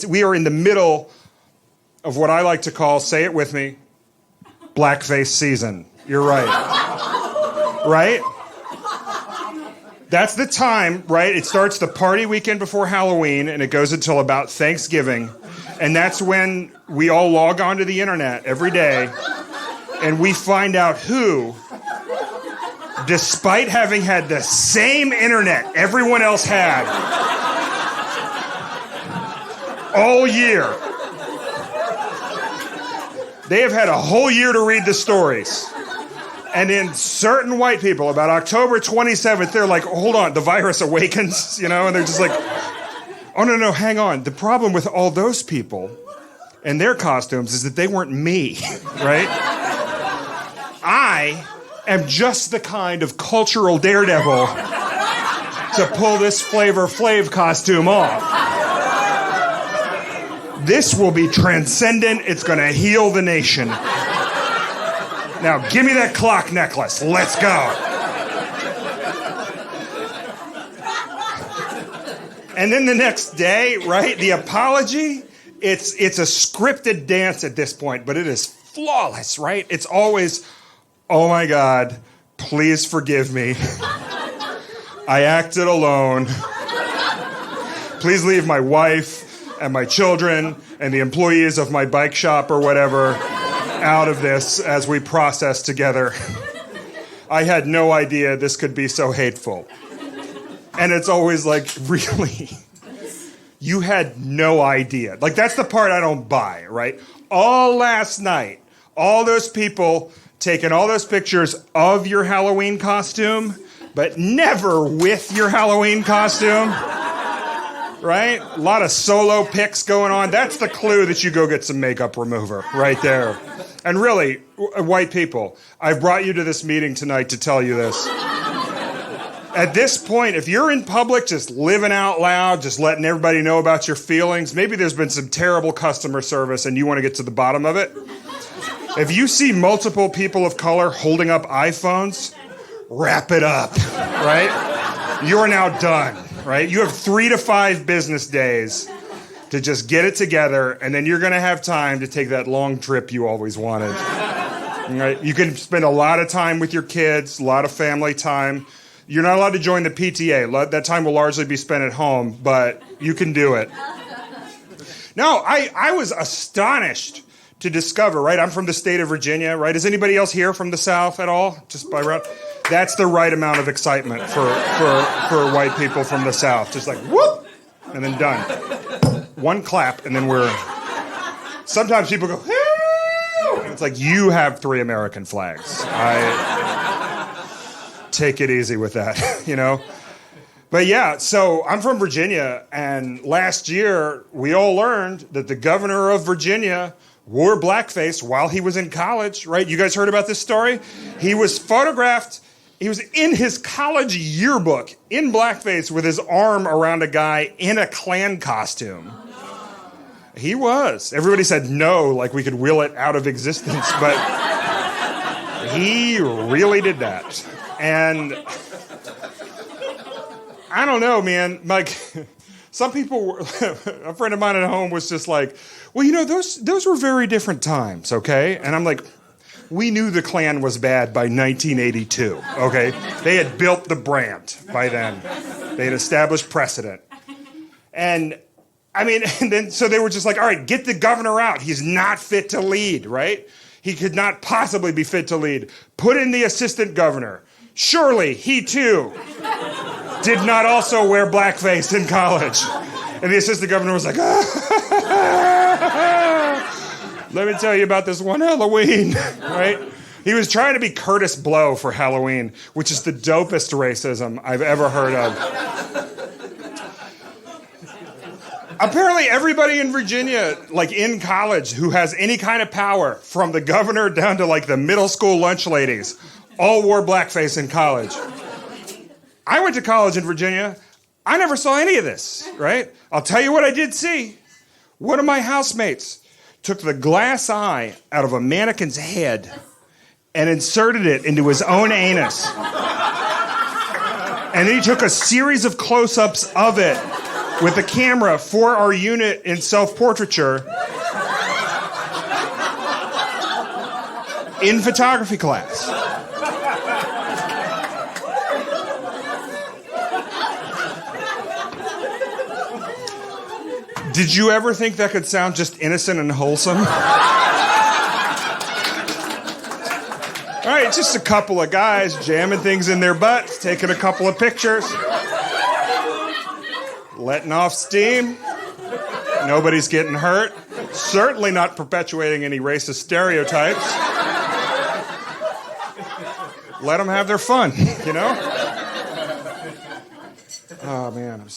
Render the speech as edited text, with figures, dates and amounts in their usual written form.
we are in the middle of what I like to call, say it with me, Blackface season. You're right. Right? That's the time, right? It starts the party weekend before Halloween, and it goes until about Thanksgiving. And that's when we all log onto the internet every day, and we find out who, despite having had the same internet everyone else had all year, they have had a whole year to read the stories. And then certain white people, about October 27th, they're like, hold on, the virus awakens, and they're just like, oh, no, hang on. The problem with all those people and their costumes is that they weren't me, right? I am just the kind of cultural daredevil to pull this Flavor Flav costume off. This will be transcendent. It's going to heal the nation. Now, give me that clock necklace. Let's go. And then the next day, right, the apology, it's a scripted dance at this point, but it is flawless, right? It's always, oh my God, please forgive me. I acted alone. Please leave my wife and my children and the employees of my bike shop or whatever out of this as we process together. I had no idea this could be so hateful. And it's always like, really? You had no idea. Like, that's the part I don't buy, right? All last night, all those people taking all those pictures of your Halloween costume, but never with your Halloween costume. Right? A lot of solo pics going on. That's the clue that you go get some makeup remover right there. And really, white people, I've brought you to this meeting tonight to tell you this. At this point, if you're in public just living out loud, just letting everybody know about your feelings, maybe there's been some terrible customer service and you want to get to the bottom of it. If you see multiple people of color holding up iPhones, wrap it up, right? You're now done. Right? You have 3 to 5 business days to just get it together, and then you're going to have time to take that long trip you always wanted. Right? You can spend a lot of time with your kids, a lot of family time. You're not allowed to join the PTA. That time will largely be spent at home, but you can do it. No, I was astonished to discover, right? I'm from the state of Virginia, right? Is anybody else here from the South at all? Just by route? That's the right amount of excitement for white people from the South. Just like, whoop, and then done. One clap, and then we're... Sometimes people go, whoo! And it's like, you have 3 American flags. Take it easy with that, But yeah, so I'm from Virginia, and last year, we all learned that the governor of Virginia wore blackface while he was in college, right? You guys heard about this story? He was photographed... He was in his college yearbook in blackface with his arm around a guy in a Klan costume. He was. Everybody said no, like we could will it out of existence, but he really did that. And I don't know, man. Like, some people, a friend of mine at home was just like, well, those were very different times, okay? And I'm like, we knew the Klan was bad by 1982, okay? They had built the brand by then. They had established precedent. And, so they were just like, all right, get the governor out. He's not fit to lead, right? He could not possibly be fit to lead. Put in the assistant governor. Surely, he too did not also wear blackface in college. And the assistant governor was like, let me tell you about this one Halloween, right? He was trying to be Curtis Blow for Halloween, which is the dopest racism I've ever heard of. Apparently everybody in Virginia, like in college, who has any kind of power, from the governor down to like the middle school lunch ladies, all wore blackface in college. I went to college in Virginia. I never saw any of this, right? I'll tell you what I did see. One of my housemates took the glass eye out of a mannequin's head and inserted it into his own anus. And then he took a series of close-ups of it with a camera for our unit in self-portraiture in photography class. Did you ever think that could sound just innocent and wholesome? All right, just a couple of guys jamming things in their butts, taking a couple of pictures, letting off steam. Nobody's getting hurt. Certainly not perpetuating any racist stereotypes. Let them have their fun, you know? Oh, man.